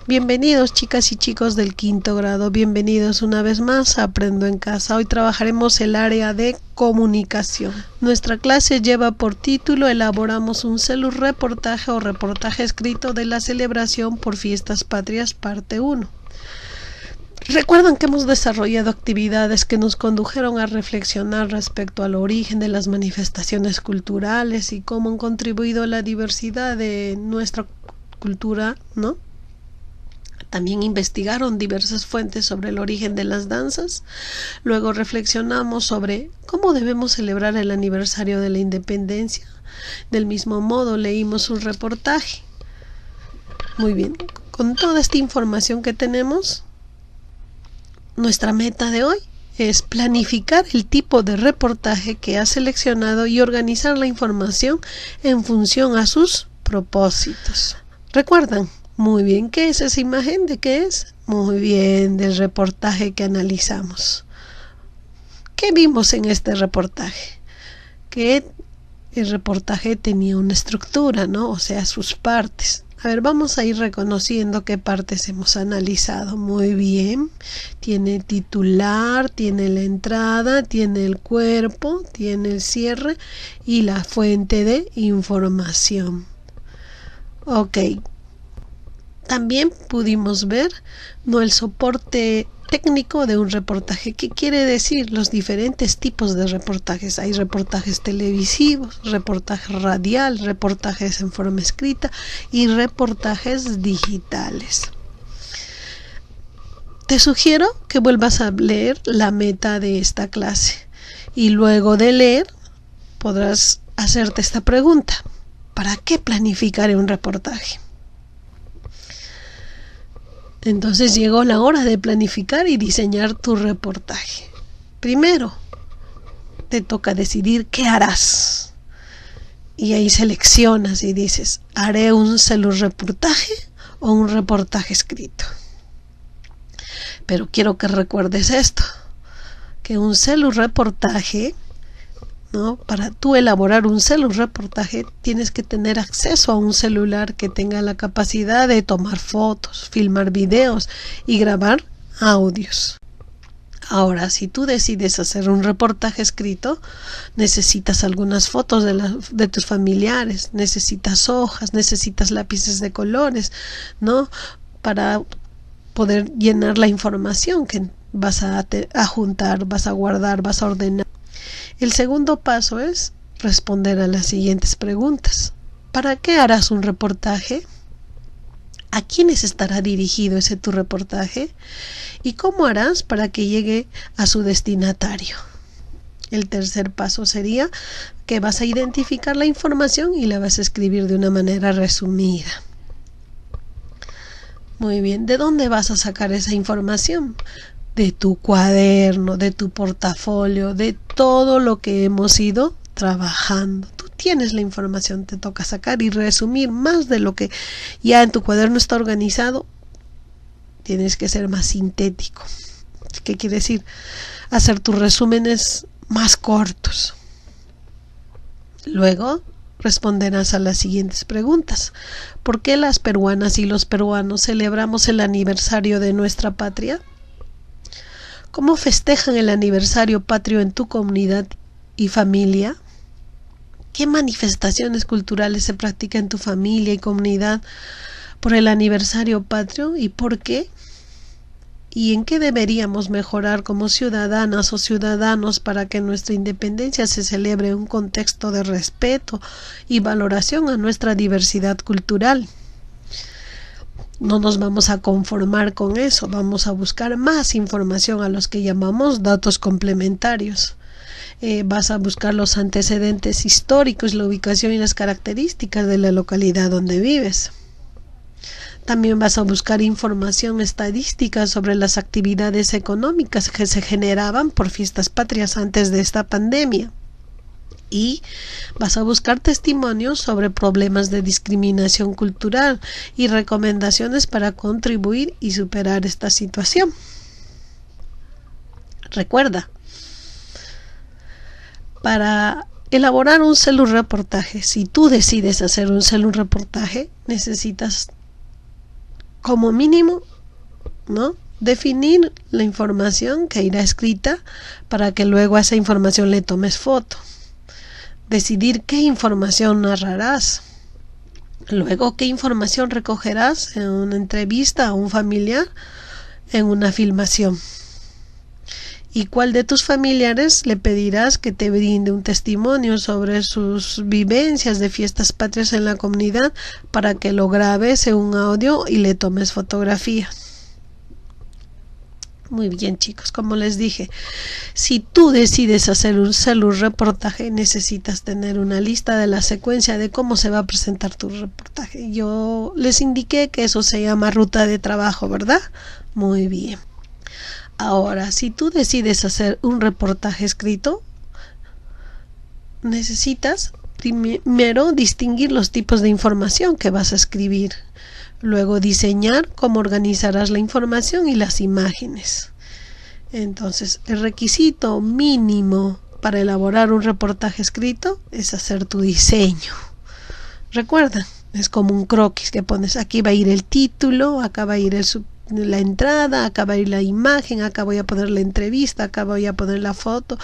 Bienvenidos chicas y chicos del quinto grado, bienvenidos una vez más a Aprendo en Casa. Hoy trabajaremos el área de comunicación. Nuestra clase lleva por título Elaboramos un reportaje o reportaje escrito de la celebración por Fiestas Patrias, parte 1. Recuerdan que hemos desarrollado actividades que nos condujeron a reflexionar respecto al origen de las manifestaciones culturales y cómo han contribuido a la diversidad de nuestra cultura, ¿no? También investigaron diversas fuentes sobre el origen de las danzas. Luego reflexionamos sobre cómo debemos celebrar el aniversario de la independencia. Del mismo modo leímos un reportaje. Muy bien, con toda esta información que tenemos, nuestra meta de hoy es planificar el tipo de reportaje que has seleccionado y organizar la información en función a sus propósitos. ¿Recuerdan? Muy bien, ¿qué es esa imagen? ¿De qué es? Muy bien, del reportaje que analizamos. ¿Qué vimos en este reportaje? Que el reportaje tenía una estructura, ¿no? O sea, sus partes. A ver, vamos a ir reconociendo qué partes hemos analizado. Muy bien, tiene titular, tiene la entrada, tiene el cuerpo, tiene el cierre y la fuente de información. Ok. También pudimos ver, ¿no?, el soporte técnico de un reportaje. ¿Qué quiere decir? Los diferentes tipos de reportajes. Hay reportajes televisivos, reportajes radial, reportajes en forma escrita y reportajes digitales. Te sugiero que vuelvas a leer la meta de esta clase y luego de leer podrás hacerte esta pregunta: ¿para qué planificar un reportaje? Entonces llegó la hora de planificar y diseñar tu reportaje. Primero, te toca decidir qué harás. Y ahí seleccionas y dices, ¿haré un reportaje o un reportaje escrito? Pero quiero que recuerdes esto, que un reportaje, ¿no? Para tú elaborar un reportaje tienes que tener acceso a un celular que tenga la capacidad de tomar fotos, filmar videos y grabar audios. Ahora, si tú decides hacer un reportaje escrito, necesitas algunas fotos de tus familiares, necesitas hojas, necesitas lápices de colores, ¿no?, para poder llenar la información que vas a juntar, vas a guardar, vas a ordenar. El segundo paso es responder a las siguientes preguntas. ¿Para qué harás un reportaje? ¿A quiénes estará dirigido ese tu reportaje? ¿Y cómo harás para que llegue a su destinatario? El tercer paso sería que vas a identificar la información y la vas a escribir de una manera resumida. Muy bien, ¿de dónde vas a sacar esa información? De tu cuaderno, de tu portafolio, de todo lo que hemos ido trabajando. Tú tienes la información, te toca sacar y resumir más de lo que ya en tu cuaderno está organizado. Tienes que ser más sintético. ¿Qué quiere decir? Hacer tus resúmenes más cortos. Luego responderás a las siguientes preguntas. ¿Por qué las peruanas y los peruanos celebramos el aniversario de nuestra patria? ¿Cómo festejan el aniversario patrio en tu comunidad y familia? ¿Qué manifestaciones culturales se practican en tu familia y comunidad por el aniversario patrio y por qué? ¿Y en qué deberíamos mejorar como ciudadanas o ciudadanos para que nuestra independencia se celebre en un contexto de respeto y valoración a nuestra diversidad cultural? No nos vamos a conformar con eso, vamos a buscar más información, a los que llamamos datos complementarios. Vas a buscar los antecedentes históricos, la ubicación y las características de la localidad donde vives. También vas a buscar información estadística sobre las actividades económicas que se generaban por Fiestas Patrias antes de esta pandemia. Y vas a buscar testimonios sobre problemas de discriminación cultural y recomendaciones para contribuir y superar esta situación. Recuerda, para elaborar un reportaje, si tú decides hacer un reportaje, necesitas como mínimo, ¿no?, definir la información que irá escrita para que luego a esa información le tomes foto. Decidir qué información narrarás. Luego, qué información recogerás en una entrevista a un familiar, en una filmación. ¿Y cuál de tus familiares le pedirás que te brinde un testimonio sobre sus vivencias de fiestas patrias en la comunidad para que lo grabes en un audio y le tomes fotografía? Muy bien, chicos, como les dije, si tú decides hacer un reportaje, necesitas tener una lista de la secuencia de cómo se va a presentar tu reportaje. Yo les indiqué que eso se llama ruta de trabajo, ¿verdad? Muy bien. Ahora, si tú decides hacer un reportaje escrito, necesitas primero distinguir los tipos de información que vas a escribir. Luego diseñar cómo organizarás la información y las imágenes. Entonces, el requisito mínimo para elaborar un reportaje escrito es hacer tu diseño. Recuerda, es como un croquis que pones, aquí va a ir el título, acá va a ir la entrada, acá va a ir la imagen, acá voy a poner la entrevista, acá voy a poner la foto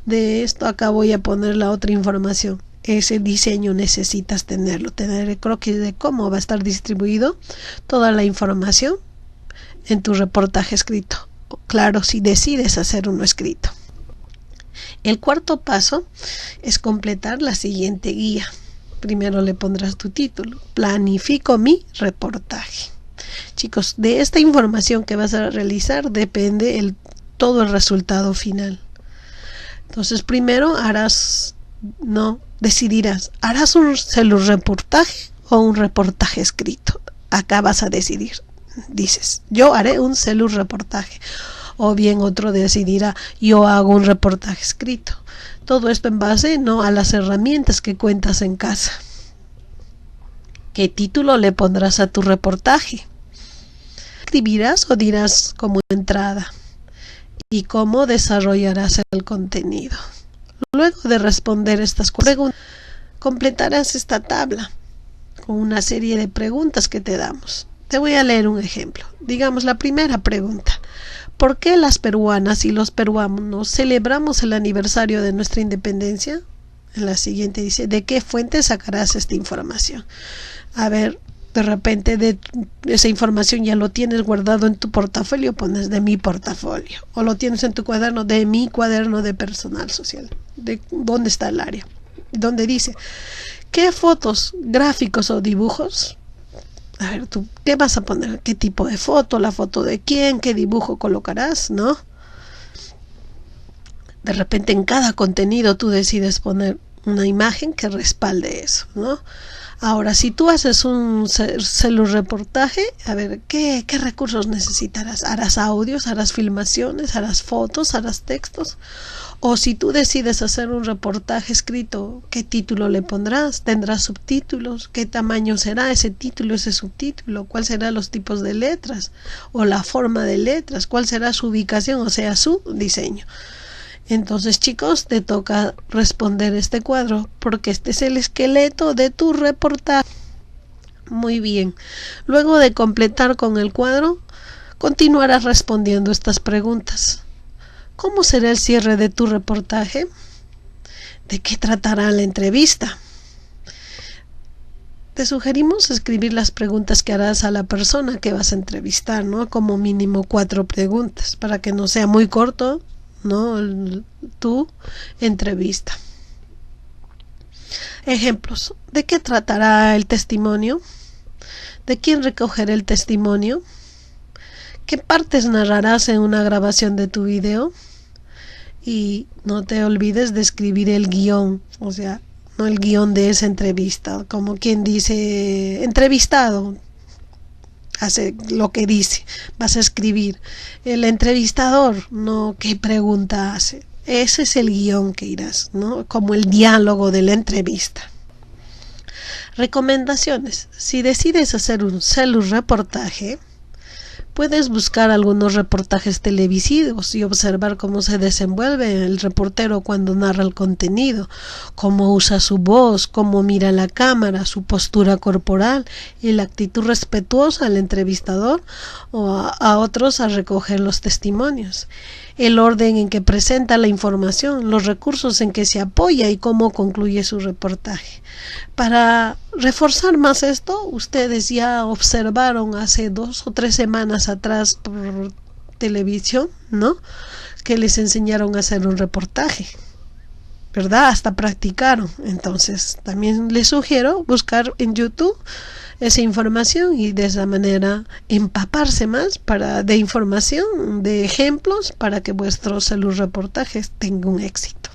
de esto, acá voy a poner la otra información. Ese diseño necesitas tenerlo, tener el croquis de cómo va a estar distribuido toda la información en tu reportaje escrito. Claro, si decides hacer uno escrito. El cuarto paso es completar la siguiente guía. Primero le pondrás tu título: planifico mi reportaje. Chicos, de esta información que vas a realizar depende todo el resultado final. Entonces, primero decidirás, ¿harás un reportaje o un reportaje escrito? Acá vas a decidir. Dices, yo haré un reportaje. O bien otro decidirá, yo hago un reportaje escrito. Todo esto en base a las herramientas que cuentas en casa. ¿Qué título le pondrás a tu reportaje? ¿Escribirás o dirás como entrada? ¿Y cómo desarrollarás el contenido? Luego de responder estas preguntas, completarás esta tabla con una serie de preguntas que te damos. Te voy a leer un ejemplo. Digamos, la primera pregunta: ¿por qué las peruanas y los peruanos celebramos el aniversario de nuestra independencia? En la siguiente dice, ¿de qué fuente sacarás esta información? A ver, de repente de esa información ya lo tienes guardado en tu portafolio, pones de mi portafolio. O lo tienes en tu cuaderno, de mi cuaderno de personal social. ¿De dónde está el área? Donde dice, ¿qué fotos, gráficos o dibujos? A ver, ¿tú qué vas a poner? ¿Qué tipo de foto? ¿La foto de quién? ¿Qué dibujo colocarás? ¿No? De repente en cada contenido tú decides poner una imagen que respalde eso, ¿no? Ahora, si tú haces un reportaje, a ver, ¿qué recursos necesitarás? ¿Harás audios? ¿Harás filmaciones? ¿Harás fotos? ¿Harás textos? O si tú decides hacer un reportaje escrito, ¿qué título le pondrás? ¿Tendrás subtítulos? ¿Qué tamaño será ese título, ese subtítulo? ¿Cuál serán los tipos de letras? ¿O la forma de letras? ¿Cuál será su ubicación? O sea, su diseño. Entonces, chicos, te toca responder este cuadro, porque este es el esqueleto de tu reportaje. Muy bien. Luego de completar con el cuadro, continuarás respondiendo estas preguntas. ¿Cómo será el cierre de tu reportaje? ¿De qué tratará la entrevista? Te sugerimos escribir las preguntas que harás a la persona que vas a entrevistar, ¿no? Como mínimo 4 preguntas, para que no sea muy corto, ¿no?, tu entrevista. Ejemplos: ¿de qué tratará el testimonio? ¿De quién recogerá el testimonio? ¿Qué partes narrarás en una grabación de tu video? Y no te olvides de escribir el guión, o sea, no el guión de esa entrevista, como quien dice, entrevistado hace lo que dice, vas a escribir el entrevistador, no qué pregunta hace. Ese es el guión que irás, ¿no? Como el diálogo de la entrevista. Recomendaciones: si decides hacer un reportaje, Puedes buscar algunos reportajes televisivos y observar cómo se desenvuelve el reportero cuando narra el contenido, cómo usa su voz, cómo mira la cámara, su postura corporal y la actitud respetuosa al entrevistador o a otros a recoger los testimonios, el orden en que presenta la información, los recursos en que se apoya y cómo concluye su reportaje. Para reforzar más esto, ustedes ya observaron hace 2 o 3 semanas atrás por televisión, ¿no?, que les enseñaron a hacer un reportaje, ¿verdad? Hasta practicaron. Entonces también les sugiero buscar en YouTube esa información y de esa manera empaparse más de información, de ejemplos, para que vuestros reportajes tengan un éxito.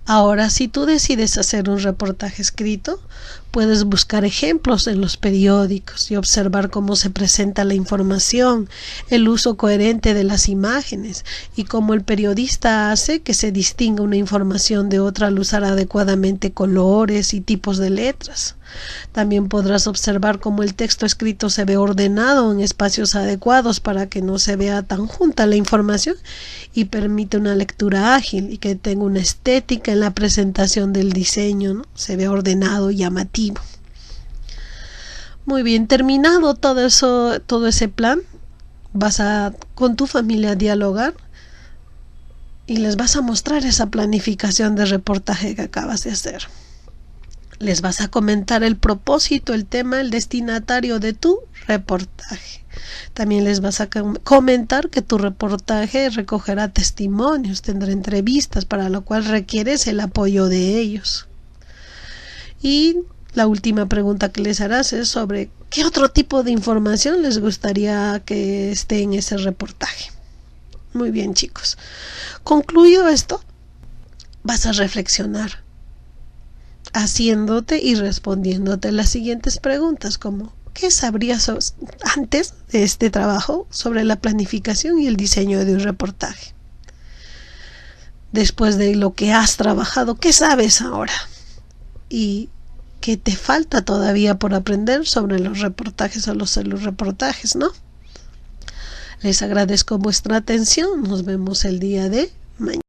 Ahora, si tú decides hacer un reportaje escrito, puedes buscar ejemplos en los periódicos y observar cómo se presenta la información, el uso coherente de las imágenes y cómo el periodista hace que se distinga una información de otra al usar adecuadamente colores y tipos de letras. También podrás observar cómo el texto escrito se ve ordenado en espacios adecuados para que no se vea tan junta la información y permite una lectura ágil y que tenga una estética en la presentación del diseño, ¿no? Se ve ordenado y llamativo. Muy bien, terminado todo ese plan, vas a con tu familia a dialogar y les vas a mostrar esa planificación de reportaje que acabas de hacer. Les vas a comentar el propósito, el tema, el destinatario de tu reportaje. También les vas a comentar que tu reportaje recogerá testimonios, tendrá entrevistas, para lo cual requieres el apoyo de ellos. Y la última pregunta que les harás es sobre qué otro tipo de información les gustaría que esté en ese reportaje. Muy bien, chicos. Concluido esto, vas a reflexionar, haciéndote y respondiéndote las siguientes preguntas, como ¿qué sabrías antes de este trabajo sobre la planificación y el diseño de un reportaje? Después de lo que has trabajado, ¿qué sabes ahora? ¿Y qué te falta todavía por aprender sobre los reportajes o los reportajes, ¿no? Les agradezco vuestra atención. Nos vemos el día de mañana.